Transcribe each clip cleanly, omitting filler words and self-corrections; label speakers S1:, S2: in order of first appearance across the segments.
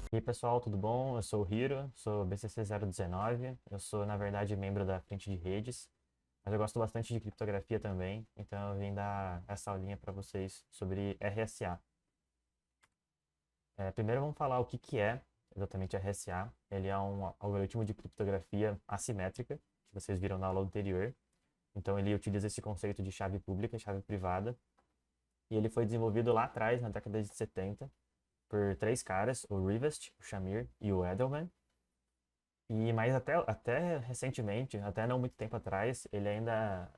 S1: E aí, pessoal, tudo bom? Eu sou o Hiro, sou BCC 019. Eu sou, na verdade, membro da frente de redes, mas eu gosto bastante de criptografia também, então eu vim dar essa aulinha para vocês sobre RSA. Primeiro vamos falar o que é exatamente RSA. Ele é um algoritmo de criptografia assimétrica, que vocês viram na aula anterior. Então ele utiliza esse conceito de chave pública e chave privada, e ele foi desenvolvido lá atrás, na década de 70, por três caras, o Rivest, o Shamir e o Edelman. Mas até recentemente, até não muito tempo atrás, ele ainda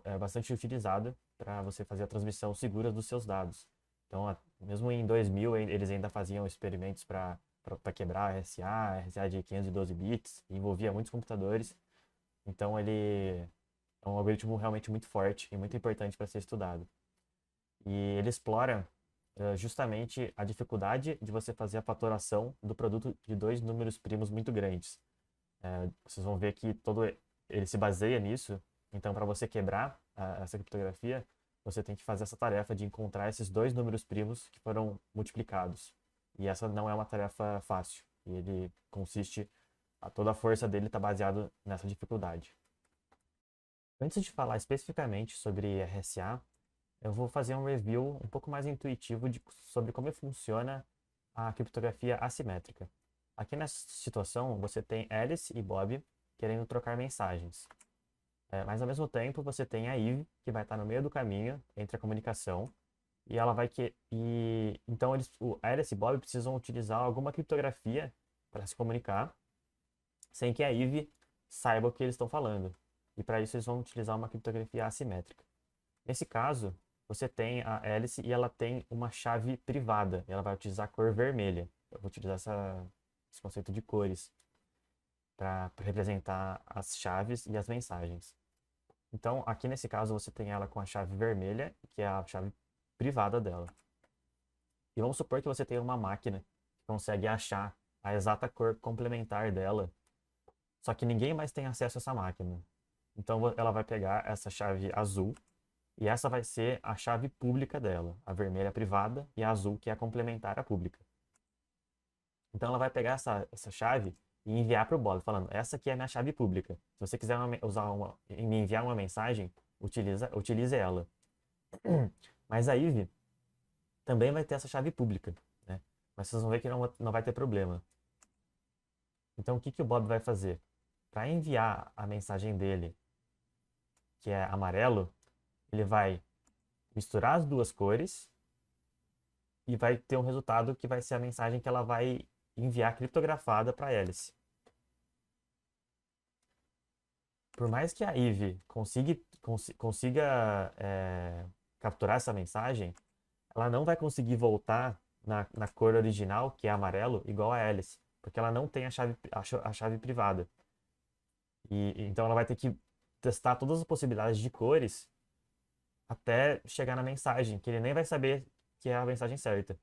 S1: é bastante utilizado para você fazer a transmissão segura dos seus dados. Então, mesmo em 2000, eles ainda faziam experimentos para quebrar RSA de 512 bits, e envolvia muitos computadores. Então, ele é um algoritmo realmente muito forte e muito importante para ser estudado. E ele explora justamente a dificuldade de você fazer a fatoração do produto de dois números primos muito grandes. Vocês vão ver que ele se baseia nisso. Então, para você quebrar essa criptografia, você tem que fazer essa tarefa de encontrar esses dois números primos que foram multiplicados. E essa não é uma tarefa fácil. E ele consiste, toda a força dele está baseado nessa dificuldade. Antes de falar especificamente sobre RSA, eu vou fazer um review um pouco mais intuitivo sobre como funciona a criptografia assimétrica. Aqui nessa situação, você tem Alice e Bob querendo trocar mensagens. Mas ao mesmo tempo, você tem a Eve, que vai estar no meio do caminho entre a comunicação, e ela vai que e então o Alice e Bob precisam utilizar alguma criptografia para se comunicar, sem que a Eve saiba o que eles estão falando. E para isso eles vão utilizar uma criptografia assimétrica. Nesse caso, você tem a Alice e ela tem uma chave privada. Ela vai utilizar a cor vermelha. Eu vou utilizar esse conceito de cores para representar as chaves e as mensagens. Então, aqui nesse caso, você tem ela com a chave vermelha, que é a chave privada dela. E vamos supor que você tem uma máquina que consegue achar a exata cor complementar dela, só que ninguém mais tem acesso a essa máquina. Então, ela vai pegar essa chave azul e essa vai ser a chave pública dela. A vermelha é privada e a azul que é a complementar à pública. Então ela vai pegar essa chave e enviar para o Bob, falando: essa aqui é a minha chave pública. Se você quiser me enviar uma mensagem, utilize ela. Mas a Eve também vai ter essa chave pública, né? Mas vocês vão ver que não vai ter problema. Então o que o Bob vai fazer? Para enviar a mensagem dele, que é amarelo, ele vai misturar as duas cores e vai ter um resultado que vai ser a mensagem que ela vai enviar criptografada para Alice. Por mais que a Eve consiga capturar essa mensagem, ela não vai conseguir voltar na cor original, que é amarelo, igual a Alice, porque ela não tem a chave privada. Então ela vai ter que testar todas as possibilidades de cores até chegar na mensagem, que ele nem vai saber que é a mensagem certa.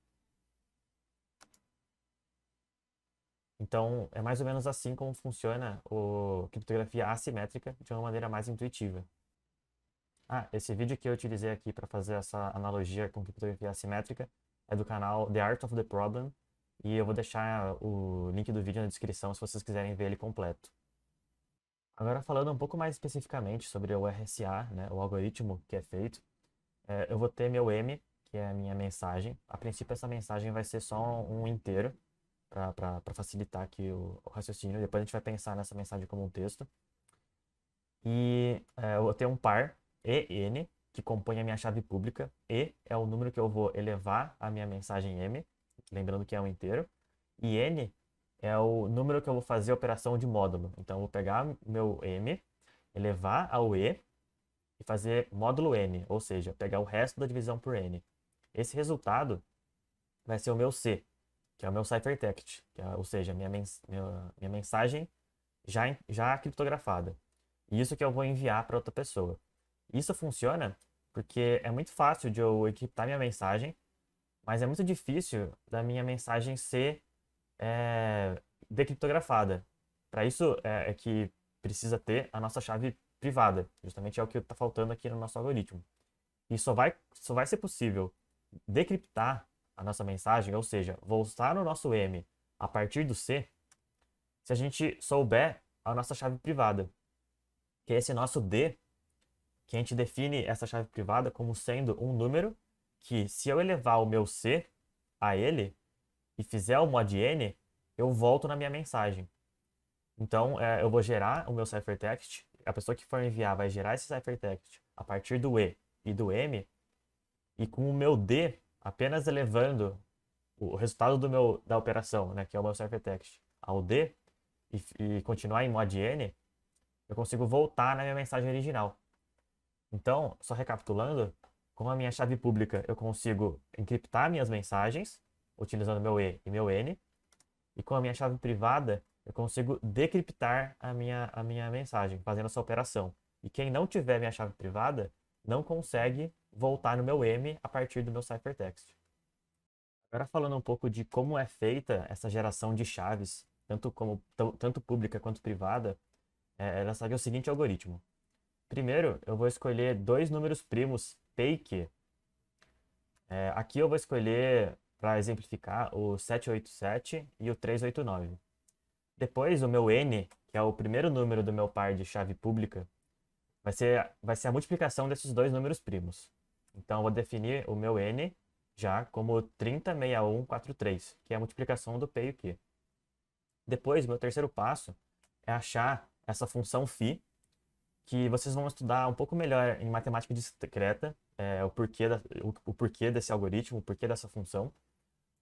S1: Então, é mais ou menos assim como funciona a criptografia assimétrica de uma maneira mais intuitiva. Esse vídeo que eu utilizei aqui para fazer essa analogia com criptografia assimétrica é do canal The Art of the Problem, e eu vou deixar o link do vídeo na descrição se vocês quiserem ver ele completo. Agora, falando um pouco mais especificamente sobre o RSA, né, o algoritmo que é feito, eu vou ter meu M, que é a minha mensagem. A princípio, essa mensagem vai ser só um inteiro, para facilitar aqui o raciocínio. Depois a gente vai pensar nessa mensagem como um texto. Eu vou ter um par EN, que compõe a minha chave pública. E é o número que eu vou elevar a minha mensagem M, lembrando que é um inteiro. E N é o número que eu vou fazer a operação de módulo. Então eu vou pegar meu M, elevar ao E e fazer módulo N, ou seja, pegar o resto da divisão por N. Esse resultado vai ser o meu C, que é o meu ciphertext, ou seja, minha mensagem já criptografada. E isso que eu vou enviar para outra pessoa. Isso funciona porque é muito fácil de eu encriptar minha mensagem, mas é muito difícil da minha mensagem ser decriptografada. Para isso é que precisa ter a nossa chave privada. Justamente é o que está faltando aqui no nosso algoritmo. E só vai ser possível decriptar a nossa mensagem, ou seja, voltar no nosso M a partir do C se a gente souber a nossa chave privada, que é esse nosso D, que a gente define essa chave privada como sendo um número que, se eu elevar o meu C a ele e fizer o mod N, eu volto na minha mensagem. Então, eu vou gerar o meu ciphertext, a pessoa que for enviar vai gerar esse ciphertext a partir do E e do M, e com o meu D, apenas elevando o resultado da operação, né, que é o meu ciphertext, ao D, e continuar em mod N, eu consigo voltar na minha mensagem original. Então, só recapitulando, com a minha chave pública eu consigo encriptar minhas mensagens, utilizando meu E e meu N, e com a minha chave privada eu consigo decriptar a minha mensagem, fazendo essa operação. E quem não tiver minha chave privada não consegue voltar no meu M a partir do meu ciphertext. Agora falando um pouco de como é feita essa geração de chaves, tanto pública quanto privada, ela segue o seguinte algoritmo. Primeiro, eu vou escolher dois números primos P e Q. Aqui eu vou escolher, para exemplificar, o 787 e o 389. Depois, o meu N, que é o primeiro número do meu par de chave pública, vai ser a multiplicação desses dois números primos. Então, eu vou definir o meu N já como 306143, que é a multiplicação do P e o Q. Depois, meu terceiro passo é achar essa função φ, que vocês vão estudar um pouco melhor em matemática discreta, o porquê desse algoritmo, o porquê dessa função.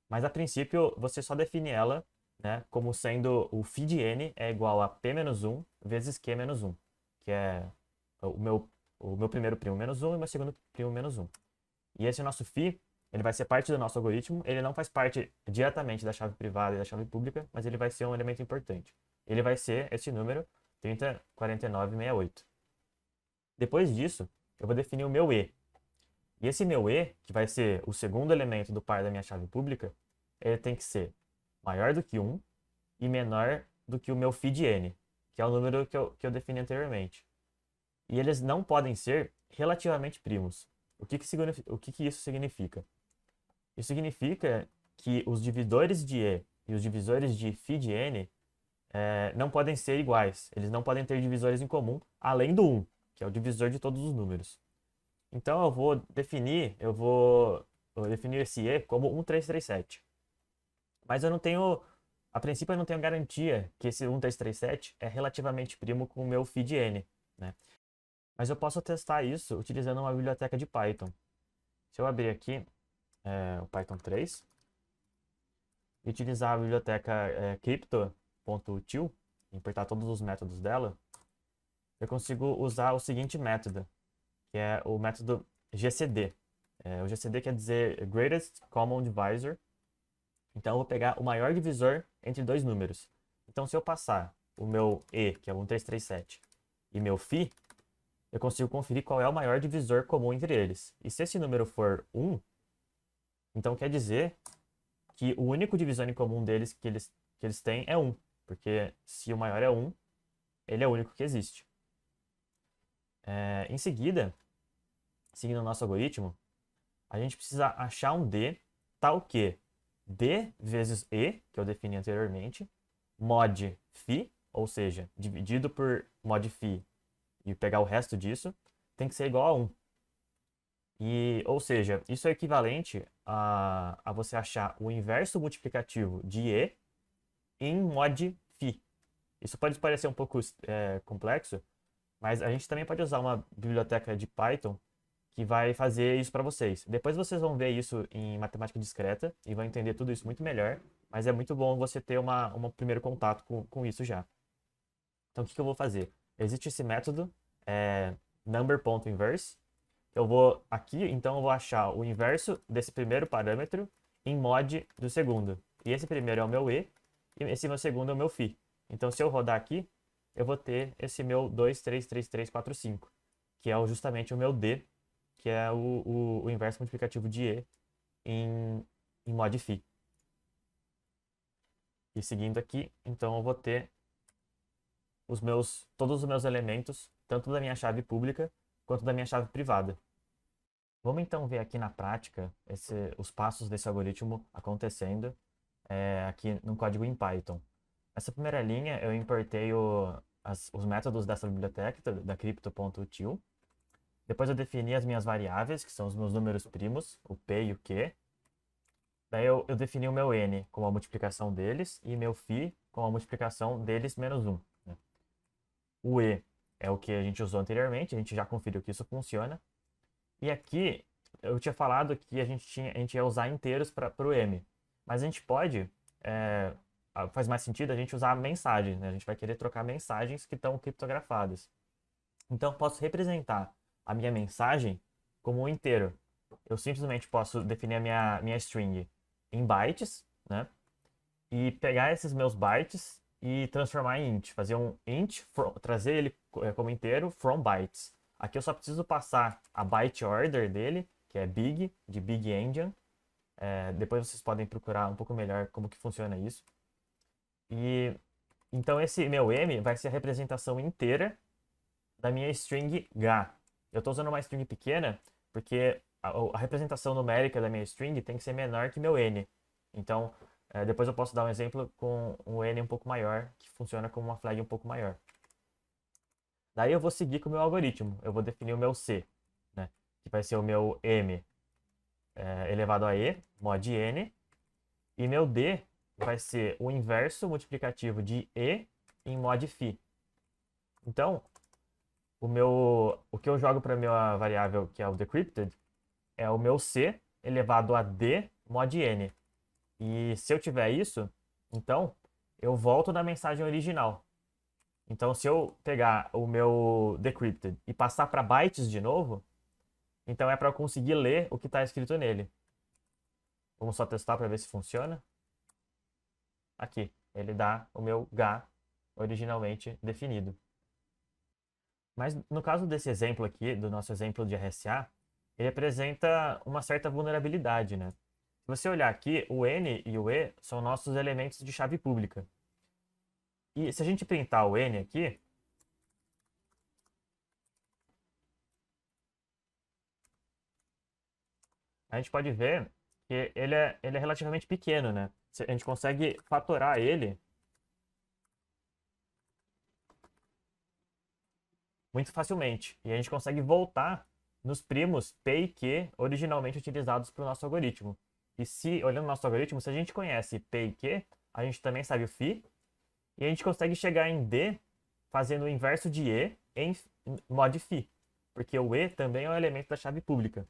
S1: Mas a princípio, você só define ela, né, como sendo o φ de n é igual a p menos 1 vezes q menos 1, que é o meu primeiro primo menos 1 e o meu segundo primo menos 1. E esse nosso φ, ele vai ser parte do nosso algoritmo, ele não faz parte diretamente da chave privada e da chave pública, mas ele vai ser um elemento importante. Ele vai ser esse número 304968. Depois disso, eu vou definir o meu E. E esse meu E, que vai ser o segundo elemento do par da minha chave pública, ele tem que ser maior do que 1 e menor do que o meu φ de n, que é o número que eu defini anteriormente. E eles não podem ser relativamente primos. O que que isso significa? Isso significa que os divisores de E e os divisores de φ de n não podem ser iguais. Eles não podem ter divisores em comum, além do 1, que é o divisor de todos os números. Então eu vou definir esse E como 1337. Mas a princípio eu não tenho garantia que esse 1337 é relativamente primo com o meu φ de n, né? Mas eu posso testar isso utilizando uma biblioteca de Python. Se eu abrir aqui o Python 3 e utilizar a biblioteca crypto.util, importar todos os métodos dela, eu consigo usar o seguinte método, que é o método GCD. O GCD quer dizer Greatest Common Divisor. Então eu vou pegar o maior divisor entre dois números. Então se eu passar o meu E, que é o 1337, e meu φ, eu consigo conferir qual é o maior divisor comum entre eles. E se esse número for 1, então quer dizer que o único divisor em comum deles que eles têm é 1. Porque se o maior é 1, ele é o único que existe. Em seguida, seguindo o nosso algoritmo, a gente precisa achar um D tal que D vezes E, que eu defini anteriormente, mod φ, ou seja, dividido por mod φ e pegar o resto disso, tem que ser igual a 1. Ou seja, isso é equivalente a você achar o inverso multiplicativo de E em mod φ. Isso pode parecer um pouco complexo, mas a gente também pode usar uma biblioteca de Python que vai fazer isso para vocês. Depois vocês vão ver isso em matemática discreta e vão entender tudo isso muito melhor, mas é muito bom você ter um primeiro contato com isso já. Então, o que eu vou fazer? Existe esse método, number.inverse. Então eu vou achar o inverso desse primeiro parâmetro em mod do segundo. E esse primeiro é o meu E, e esse meu segundo é o meu φ. Então, se eu rodar aqui, eu vou ter esse meu 2,33345, que é justamente o meu D, que é o inverso multiplicativo de E em mod φ. E seguindo aqui, então eu vou ter todos os meus elementos, tanto da minha chave pública quanto da minha chave privada. Vamos então ver aqui na prática os passos desse algoritmo acontecendo aqui no código em Python. Essa primeira linha eu importei os métodos dessa biblioteca, da crypto.util. Depois eu defini as minhas variáveis, que são os meus números primos, o p e o q. Daí eu defini o meu n com a multiplicação deles e meu φ com a multiplicação deles menos 1. Né? O e é o que a gente usou anteriormente, a gente já conferiu que isso funciona. E aqui eu tinha falado que a gente ia usar inteiros para o m. Mas a gente pode, faz mais sentido a gente usar mensagens, né? A gente vai querer trocar mensagens que estão criptografadas. Então eu posso representar a minha mensagem como um inteiro. Eu simplesmente posso definir a minha string em bytes, né? E pegar esses meus bytes e transformar em int. Fazer um int, trazer ele como inteiro from bytes. Aqui eu só preciso passar a byte order dele, que é big, de big endian. Depois vocês podem procurar um pouco melhor como que funciona isso. E então esse meu m vai ser a representação inteira da minha string ga. Eu estou usando uma string pequena porque a representação numérica da minha string tem que ser menor que meu n. Então, depois eu posso dar um exemplo com um n um pouco maior, que funciona como uma flag um pouco maior. Daí eu vou seguir com o meu algoritmo. Eu vou definir o meu c, né, que vai ser o meu m elevado a e, mod n, e meu d vai ser o inverso multiplicativo de e em mod φ. Então, o que eu jogo para a minha variável, que é o decrypted, é o meu c elevado a d mod n. E se eu tiver isso, então eu volto na mensagem original. Então, se eu pegar o meu decrypted e passar para bytes de novo, então é para eu conseguir ler o que está escrito nele. Vamos só testar para ver se funciona. Aqui, ele dá o meu ga originalmente definido. Mas no caso desse exemplo aqui, do nosso exemplo de RSA, ele apresenta uma certa vulnerabilidade, né? Se você olhar aqui, o N e o E são nossos elementos de chave pública. E se a gente printar o N aqui, a gente pode ver que ele é relativamente pequeno, né? A gente consegue fatorar ele muito facilmente. E a gente consegue voltar nos primos P e Q originalmente utilizados para o nosso algoritmo. E se, olhando o nosso algoritmo, se a gente conhece P e Q, a gente também sabe o φ, e a gente consegue chegar em D fazendo o inverso de E em mod φ, porque o E também é um elemento da chave pública.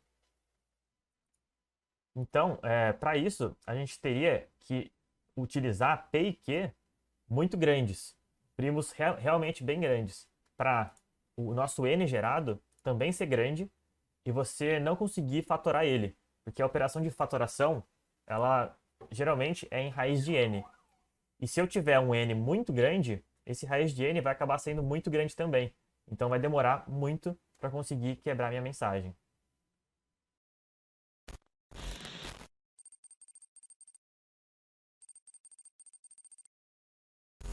S1: Então, para isso, a gente teria que utilizar P e Q muito grandes, primos realmente bem grandes, para o nosso N gerado também ser grande e você não conseguir fatorar ele, porque a operação de fatoração, ela geralmente é em raiz de N. E se eu tiver um N muito grande, esse raiz de N vai acabar sendo muito grande também. Então vai demorar muito para conseguir quebrar minha mensagem.